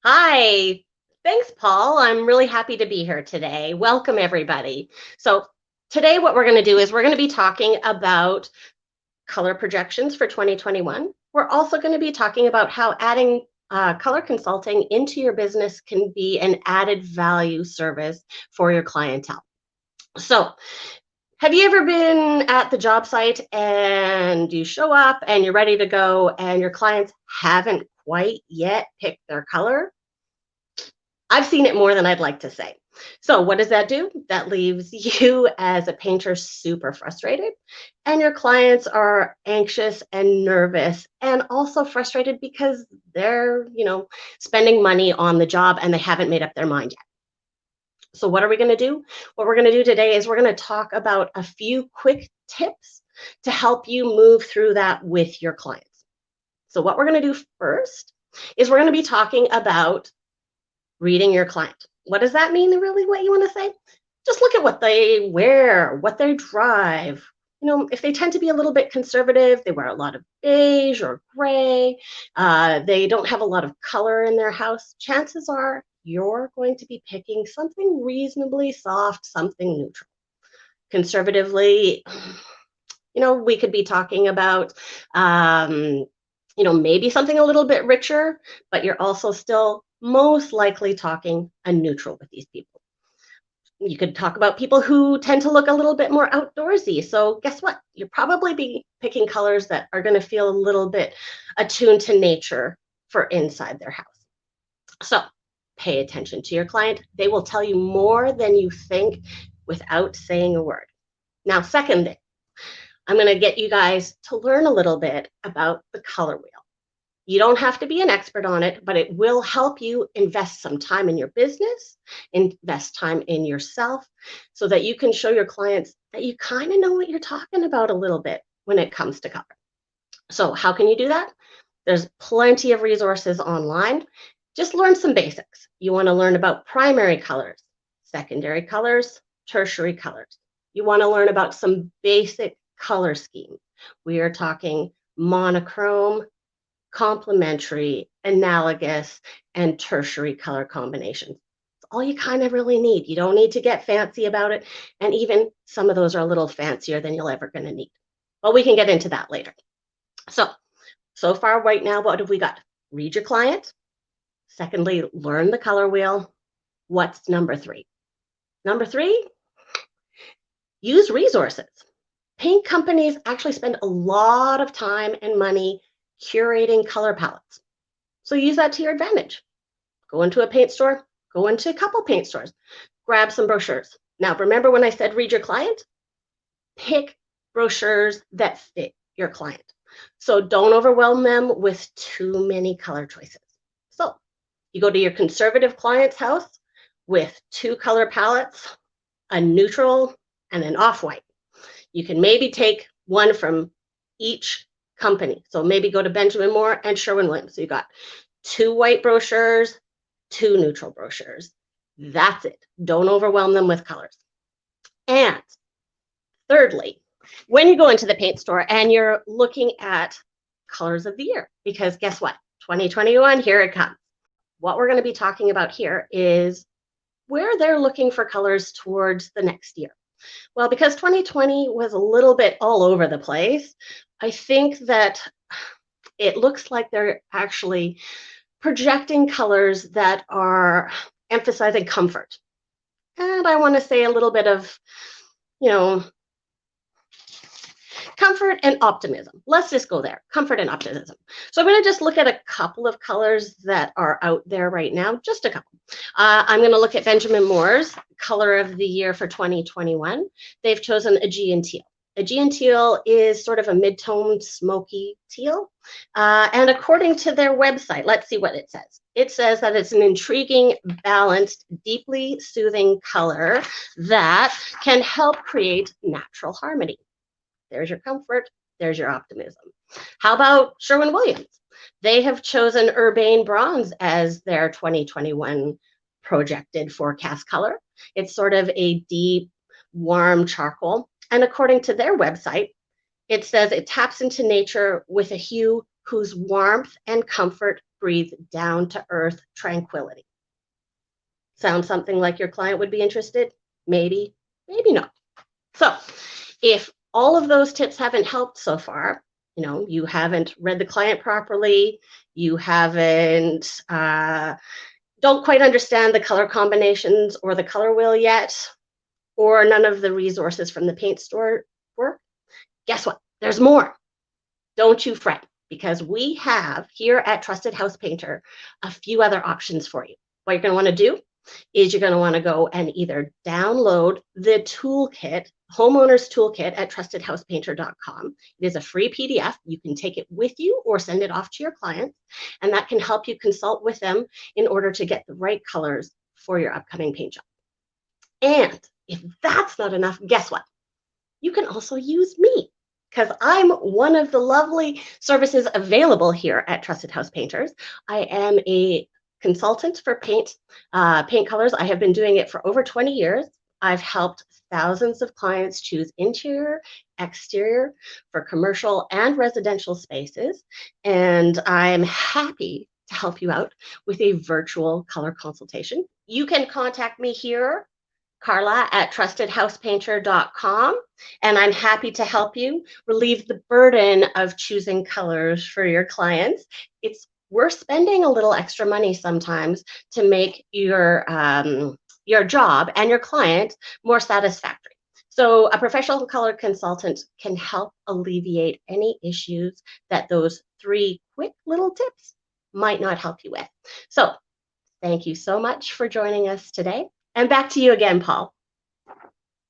Hi. Thanks, Paul. I'm really happy to be here today. Welcome, everybody. So, today, what we're going to do is we're going to be talking about color projections for 2021. We're also going to be talking about how adding color consulting into your business can be an added value service for your clientele. So, have you ever been at the job site and you show up and you're ready to go and your clients haven't quite yet picked their color? I've seen it more than I'd like to say. So, what does that do? That leaves you as a painter super frustrated, and your clients are anxious and nervous and also frustrated because they're spending money on the job and they haven't made up their mind yet. So, what are we going to do? What we're going to do today is we're going to talk about a few quick tips to help you move through that with your clients. So, what we're going to do first is we're going to be talking about reading your client. What does that mean, really, what you want to say? Just look at what they wear, what they drive. If they tend to be a little bit conservative, they wear a lot of beige or gray, they don't have a lot of color in their house, chances are you're going to be picking something reasonably soft, something neutral. Conservatively, we could be talking about maybe something a little bit richer, but you're also still most likely talking a neutral with these people. You could talk about people who tend to look a little bit more outdoorsy. So guess what? You'll probably be picking colors that are going to feel a little bit attuned to nature for inside their house. So pay attention to your client. They will tell you more than you think without saying a word. Now, second thing, I'm going to get you guys to learn a little bit about the color wheel. You don't have to be an expert on it, but it will help you invest some time in your business, invest time in yourself, so that you can show your clients that you kind of know what you're talking about a little bit when it comes to color. So, how can you do that? There's plenty of resources online. Just learn some basics. You want to learn about primary colors, secondary colors, tertiary colors. You want to learn about some basic color schemes. We are talking monochrome, complementary, analogous, and tertiary color combinations. It's all you kind of really need. You don't need to get fancy about it. And even some of those are a little fancier than you're ever going to need. But we can get into that later. So far right now, what have we got? Read your client. Secondly, learn the color wheel. What's number three? Number three, use resources. Paint companies actually spend a lot of time and money curating color palettes. So use that to your advantage. Go into a paint store, go into a couple paint stores, grab some brochures. Now, remember when I said read your client? Pick brochures that fit your client. So don't overwhelm them with too many color choices. So you go to your conservative client's house with two color palettes, a neutral and an off-white. You can maybe take one from each company. So maybe go to Benjamin Moore and Sherwin. So you got two white brochures, two neutral brochures. That's it. Don't overwhelm them with colors. And thirdly, when you go into the paint store and you're looking at colors of the year, because guess what? 2021, here it comes. What we're going to be talking about here is where they're looking for colors towards the next year. Well, because 2020 was a little bit all over the place, I think that it looks like they're actually projecting colors that are emphasizing comfort. And I want to say a little bit of, you know, comfort and optimism. Let's just go there, comfort and optimism. So I'm going to just look at a couple of colors that are out there right now, just a couple. I'm going to look at Benjamin Moore's color of the year for 2021. They've chosen Aegean Teal. Aegean teal is sort of a mid-toned smoky teal. And according to their website, let's see what it says. It says that it's an intriguing, balanced, deeply soothing color that can help create natural harmony. There's your comfort. There's your optimism. How about Sherwin-Williams? They have chosen Urbane Bronze as their 2021 projected forecast color. It's sort of a deep, warm charcoal. And according to their website, it says it taps into nature with a hue whose warmth and comfort breathe down to earth tranquility. Sound something like your client would be interested? Maybe, maybe not. So if all of those tips haven't helped so far, you haven't read the client properly, you haven't, don't quite understand the color combinations or the color wheel yet, or none of the resources from the paint store work, guess what? There's more. Don't you fret, because we have here at Trusted House Painter a few other options for you. What you're going to want to do is you're going to want to go and either download the toolkit, homeowner's toolkit at trustedhousepainter.com. It is a free PDF. You can take it with you or send it off to your clients, and that can help you consult with them in order to get the right colors for your upcoming paint job. And if that's not enough, guess what? You can also use me, because I'm one of the lovely services available here at Trusted House Painters. I am a consultant for paint colors. I have been doing it for over 20 years. I've helped thousands of clients choose interior, exterior for commercial and residential spaces, and I'm happy to help you out with a virtual color consultation. You can contact me here, Carla at trustedhousepainter.com, and I'm happy to help you relieve the burden of choosing colors for your clients. We're spending a little extra money sometimes to make your job and your client more satisfactory. So a professional color consultant can help alleviate any issues that those 3 quick little tips might not help you with. So thank you so much for joining us today. And back to you again, Paul.